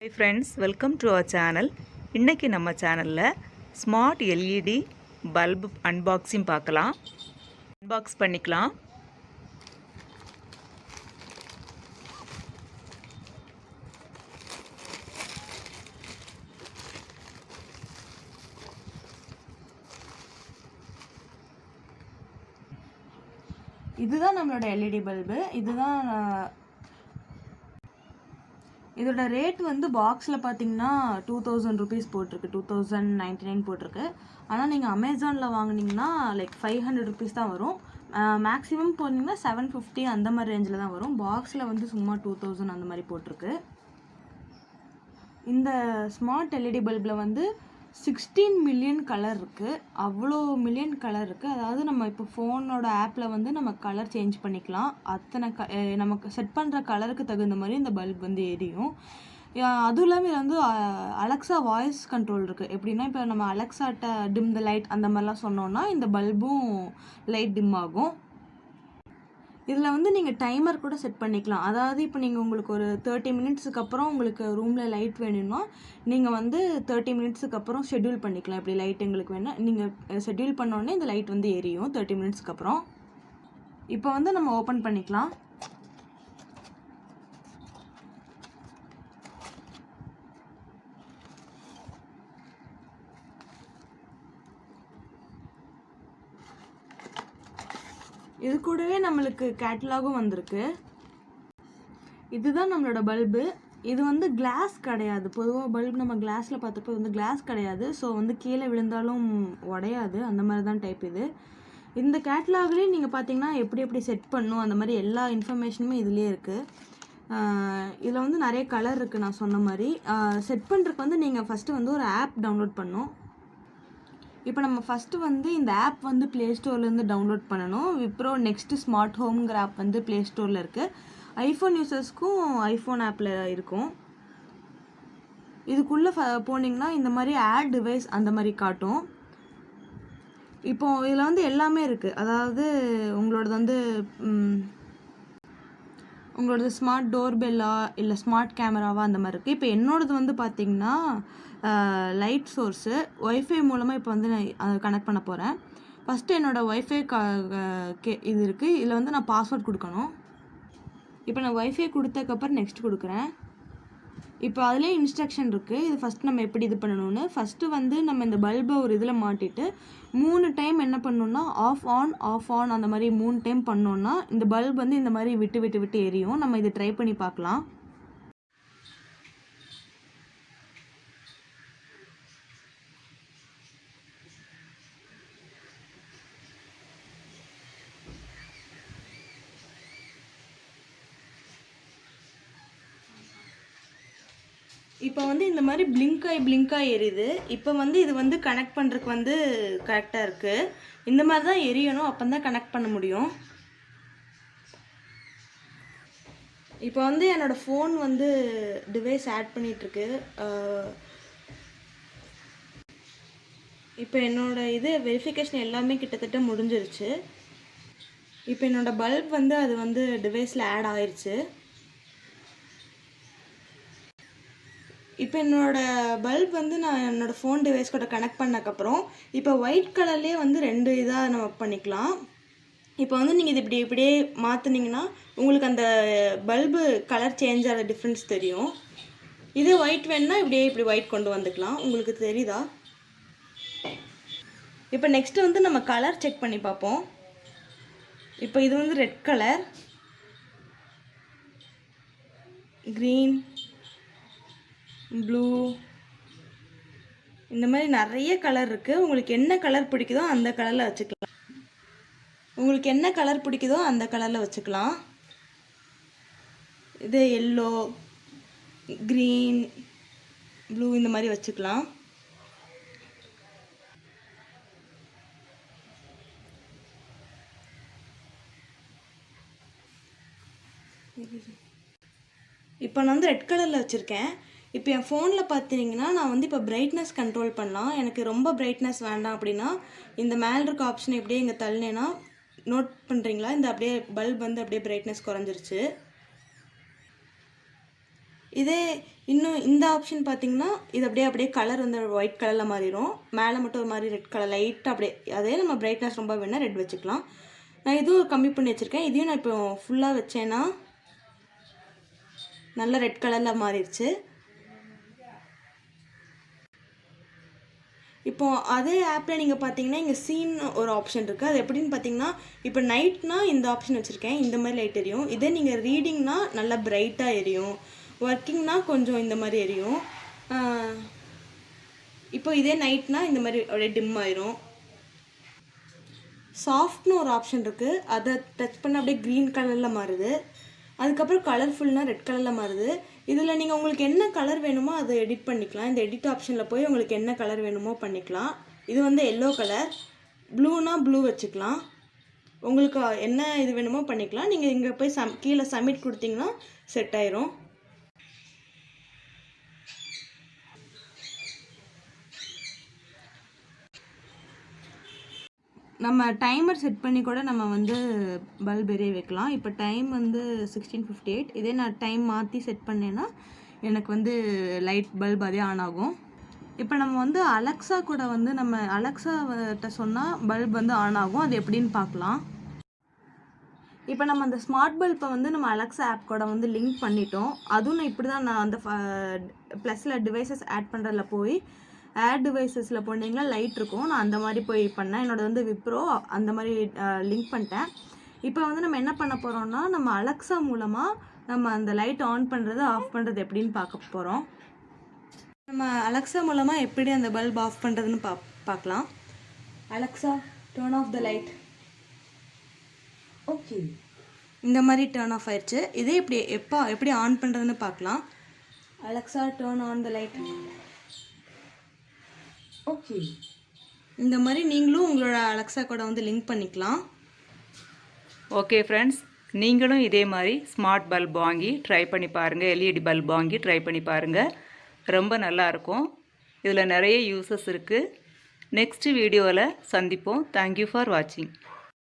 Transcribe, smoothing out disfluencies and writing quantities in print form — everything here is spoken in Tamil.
Hi friends, welcome to our channel. இன்னைக்கு நம்ம சேனல்ல ஸ்மார்ட் LED பல்ப் அன்பாக்சிங் பார்க்கலாம். அன்பாக்ஸ் பண்ணிக்கலாம். இதுதான் நம்மளோட LED பல்பு. இதுதான் இதோட ரேட் வந்து பாக்ஸில் பார்த்தீங்கன்னா 2000 ருபீஸ் போட்டிருக்கு, 2099 போட்டிருக்கு. ஆனால் நீங்கள் அமேசானில் வாங்கினீங்கன்னா லைக் 500 ருபீஸ் தான் வரும். மேக்ஸிமம் போனீங்கன்னா 750 அந்த மாதிரி ரேஞ்சில் தான் வரும். பாக்ஸில் வந்து சும்மா 2000 அந்த மாதிரி போட்டிருக்கு. இந்த ஸ்மார்ட் LED பல்பில் வந்து 16 மில்லியன் கலர் இருக்குது. அவ்வளோ மில்லியன் கலர் இருக்குது. அதாவது நம்ம இப்போ ஃபோனோட ஆப்பில் வந்து நம்ம கலர் சேஞ்ச் பண்ணிக்கலாம். அத்தனை நமக்கு செட் பண்ணுற கலருக்கு தகுந்த மாதிரி இந்த பல்ப் வந்து எரியும். அதுவும் இல்லாமல் இதில் வந்து அலெக்ஸா வாய்ஸ் கண்ட்ரோல் இருக்குது. எப்படின்னா இப்போ நம்ம அலெக்ஸாட்ட டிம் த லைட் அந்த மாதிரிலாம் சொன்னோன்னா இந்த பல்பும் லைட் டிம் ஆகும். இதில் வந்து நீங்கள் டைமர் கூட செட் பண்ணிக்கலாம். அதாவது இப்போ நீங்கள் உங்களுக்கு ஒரு 30 மினிட்ஸுக்கு அப்புறம் உங்களுக்கு ரூமில் லைட் வேணும்னா நீங்கள் வந்து 30 மினிட்ஸுக்கு அப்புறம் ஷெட்யூல் பண்ணிக்கலாம். இப்படி லைட் எங்களுக்கு வேணும் நீங்கள் ஷெட்யூல் பண்ணோடனே இந்த லைட் வந்து எரியும் 30 மினிட்ஸ்க்கு அப்புறம். இப்போ வந்து நம்ம ஓப்பன் பண்ணிக்கலாம். இது கூடவே நம்மளுக்கு கேட்டலாகும் வந்திருக்கு. இதுதான் நம்மளோட பல்பு. இது வந்து கிளாஸ் கிடையாது. பொதுவாக பல்ப் நம்ம கிளாஸில் பார்த்தப்போ வந்து கிளாஸ் கிடையாது. ஸோ வந்து கீழே விழுந்தாலும் உடையாது. அந்த மாதிரி தான் டைப் இது. இந்த கேட்டலாக்லேயும் நீங்கள் பார்த்தீங்கன்னா எப்படி எப்படி செட் பண்ணும் அந்த மாதிரி எல்லா இன்ஃபர்மேஷனுமே இதுலேயே இருக்குது. இதில் வந்து நிறைய கலர் இருக்குது. நான் சொன்ன மாதிரி செட் பண்ணுறதுக்கு வந்து நீங்கள் ஃபஸ்ட்டு வந்து ஒரு ஆப் டவுன்லோட் பண்ணணும். இப்போ நம்ம ஃபஸ்ட்டு வந்து இந்த ஆப் வந்து ப்ளே ஸ்டோர்லேருந்து டவுன்லோட் பண்ணணும். விப்ரோ நெக்ஸ்ட் ஸ்மார்ட் ஹோம்ங்கிற ஆப் வந்து ப்ளே ஸ்டோரில் இருக்குது. ஐஃபோன் யூசர்ஸ்க்கும் ஐஃபோன் ஆப்பில் இருக்கும். இதுக்குள்ளே போனீங்கன்னா இந்த மாதிரி ஆட் டிவைஸ் அந்த மாதிரி காட்டும். இப்போது இதில் வந்து எல்லாமே இருக்குது. அதாவது உங்களோடது வந்து உங்களோடது ஸ்மார்ட் டோர்பெல்லா இல்லை ஸ்மார்ட் கேமராவா அந்த மாதிரி இருக்குது. இப்போ என்னோடது வந்து பார்த்திங்கன்னா லைட் சோர்ஸு ஒய்ஃபை மூலமாக இப்போ வந்து நான் அதை கனெக்ட் பண்ண போகிறேன். ஃபஸ்ட்டு என்னோடய ஒய்ஃபை இது இருக்குது. இதில் வந்து நான் பாஸ்வேர்ட் கொடுக்கணும். இப்போ நான் ஒய்ஃபை கொடுத்ததுக்கப்புறம் நெக்ஸ்ட் கொடுக்குறேன். இப்போ அதிலே இன்ஸ்ட்ரக்ஷன் இருக்குது. இது ஃபஸ்ட்டு நம்ம எப்படி இது பண்ணணும்னு. ஃபஸ்ட்டு வந்து நம்ம இந்த பல்பை ஒரு இதில் மாட்டிட்டு 3 டைம் என்ன பண்ணணுன்னா ஆஃப் ஆன் அந்த மாதிரி 3 டைம் பண்ணோன்னா இந்த பல்ப் வந்து இந்த மாதிரி விட்டு விட்டு விட்டு எரியும். நம்ம இதை ட்ரை பண்ணி பார்க்கலாம். இப்போ வந்து இந்த மாதிரி பிளிங்காய் எரியுது. இப்போ வந்து இது வந்து கனெக்ட் பண்ணுறதுக்கு வந்து கரெக்டாக இருக்குது. இந்த மாதிரி தான் எரியணும். அப்போ தான் கனெக்ட் பண்ண முடியும். இப்போ வந்து என்னோடய ஃபோன் வந்து டிவைஸ் ஆட் பண்ணிகிட்ருக்கு. இப்போ என்னோடய இது வெரிஃபிகேஷன் எல்லாமே கிட்டத்தட்ட முடிஞ்சிருச்சு. இப்போ என்னோடய பல்ப் வந்து அது வந்து டிவைஸில் ஆட் ஆயிடுச்சு. இப்போ என்னோடய பல்ப் வந்து நான் என்னோடய ஃபோன் டிவைஸ் கூட கனெக்ட் பண்ணக்கப்புறம் இப்போ ஒயிட் கலர்லேயே வந்து 2 இதாக நம்ம பண்ணிக்கலாம். இப்போ வந்து நீங்கள் இது இப்படியே மாற்றினீங்கன்னா உங்களுக்கு அந்த பல்பு கலர் சேஞ்ச் ஆகிற டிஃப்ரென்ஸ் தெரியும். இதே ஒயிட் வேணுன்னா இப்படி ஒயிட் கொண்டு வந்துக்கலாம். உங்களுக்கு தெரியுதா? இப்போ நெக்ஸ்ட்டு வந்து நம்ம கலர் செக் பண்ணி பார்ப்போம். இப்போ இது வந்து ரெட் கலர், க்ரீன், ப்ளூ, இந்த மாதிரி நிறைய கலர் இருக்குது. உங்களுக்கு என்ன கலர் பிடிக்குதோ அந்த கலரில் வச்சுக்கலாம். இது எல்லோ, க்ரீன், ப்ளூ இந்த மாதிரி வச்சுக்கலாம். இப்போ நான் வந்து ரெட் கலரில் வச்சுருக்கேன். இப்போ என் ஃபோனில் பார்த்தீங்கன்னா நான் வந்து இப்போ பிரைட்னஸ் கண்ட்ரோல் பண்ணலாம். எனக்கு ரொம்ப பிரைட்னஸ் வேண்டாம் அப்படின்னா இந்த மேலே இருக்க ஆப்ஷனை எப்படியே இங்கே தள்ளினேன்னா நோட் பண்ணுறீங்களா, இந்த அப்படியே பல்ப் வந்து அப்படியே பிரைட்னஸ் குறைஞ்சிருச்சு. இதே இன்னும் இந்த ஆப்ஷன் பார்த்தீங்கன்னா இது அப்படியே கலர் வந்து ஒயிட் கலரில் மாறிடும். மேலே மட்டும் ஒரு மாதிரி ரெட் கலர் லைட்டாக அப்படியே, அதே நம்ம பிரைட்னஸ் ரொம்ப வேணால் ரெட் வச்சுக்கலாம். நான் இதுவும் கம்மி பண்ணி வச்சுருக்கேன். இதையும் நான் இப்போ ஃபுல்லாக வச்சேன்னா நல்ல ரெட் கலரில் மாறிடுச்சு. இப்போ அதே ஆப்பில் நீங்கள் பார்த்தீங்கன்னா இங்கே சீன் ஒரு ஆப்ஷன் இருக்குது. அது எப்படின்னு பார்த்தீங்கன்னா இப்போ நைட்னா இந்த ஆப்ஷன் வச்சுருக்கேன், இந்த மாதிரி லைட் எரியும். இதே நீங்கள் ரீடிங்னா நல்லா பிரைட்டாக எரியும், ஒர்க்கிங்னா கொஞ்சம் இந்த மாதிரி எரியும். இப்போ இதே நைட்னா இந்த மாதிரி அப்படியே டிம் ஆயிரும். சாஃப்ட்னு ஒரு ஆப்ஷன் இருக்குது, அதை டச் பண்ண அப்படியே க்ரீன் கலரில் மாறுது. அதுக்கப்புறம் கலர்ஃபுல்னா ரெட் கலரில் மாறுது. இதில் நீங்கள் உங்களுக்கு என்ன கலர் வேணுமோ அதை எடிட் பண்ணிக்கலாம். இந்த எடிட் ஆப்ஷனில் போய் உங்களுக்கு என்ன கலர் வேணுமோ பண்ணிக்கலாம். இது வந்து எல்லோ கலர், ப்ளூனா ப்ளூ வச்சுக்கலாம். உங்களுக்கு என்ன இது வேணுமோ பண்ணிக்கலாம். நீங்கள் இங்கே போய் கீழே சப்மிட் கொடுத்தீங்கன்னா செட் ஆயிரும். நம்ம டைமர் செட் பண்ணி கூட நம்ம வந்து பல்ப் எரிய வைக்கலாம். இப்போ டைம் வந்து 16:58. இதே நான் டைம் மாற்றி செட் பண்ணேன்னா எனக்கு வந்து லைட் பல்ப் அதே ஆன் ஆகும். இப்போ நம்ம வந்து அலெக்ஸா கூட வந்து நம்ம அலெக்ஸாட்ட சொன்னால் பல்ப் வந்து ஆன் ஆகும். அது எப்படின்னு பார்க்கலாம். இப்போ நம்ம அந்த ஸ்மார்ட் பல்பை வந்து நம்ம அலெக்ஸா ஆப் கூட வந்து லிங்க் பண்ணிட்டோம். அதுவும் நான் இப்படி தான் நான் அந்த ப்ளஸில் டிவைசஸ் ஆட் பண்ணுறதுல போய் ஆட் டிவைசஸில் போனீங்கன்னா லைட் இருக்கும். நான் அந்த மாதிரி போய் பண்ணேன். என்னோட வந்து விப்ரோ அந்த மாதிரி லிங்க் பண்ணிட்டேன். இப்போ வந்து நம்ம என்ன பண்ண போகிறோம்னா நம்ம அலெக்ஸா மூலமாக நம்ம அந்த லைட் ஆன் பண்ணுறது ஆஃப் பண்ணுறது எப்படின்னு பார்க்க போகிறோம். நம்ம அலெக்ஸா மூலமாக எப்படி அந்த பல்ப் ஆஃப் பண்ணுறதுன்னு பார்க்கலாம். Alexa turn off the light. Okay, இந்த மாதிரி டர்ன் ஆஃப் ஆயிடுச்சு. இதே எப்படி ஆன் பண்ணுறதுன்னு பார்க்கலாம். Alexa turn on the light. Okay, இந்த மாதிரி நீங்களும் உங்களோட அலெக்ஸா கூட வந்து லிங்க் பண்ணிக்கலாம். ஓகே ஃப்ரெண்ட்ஸ், நீங்களும் இதே மாதிரி ஸ்மார்ட் பல்ப் வாங்கி ட்ரை பண்ணி பாருங்கள். எல்இடி பல்ப் வாங்கி ட்ரை பண்ணி பாருங்கள். ரொம்ப நல்லாயிருக்கும். இதில் நிறைய யூசஸ் இருக்குது. நெக்ஸ்ட் வீடியோவில் சந்திப்போம். தேங்க்யூ ஃபார் வாட்சிங்.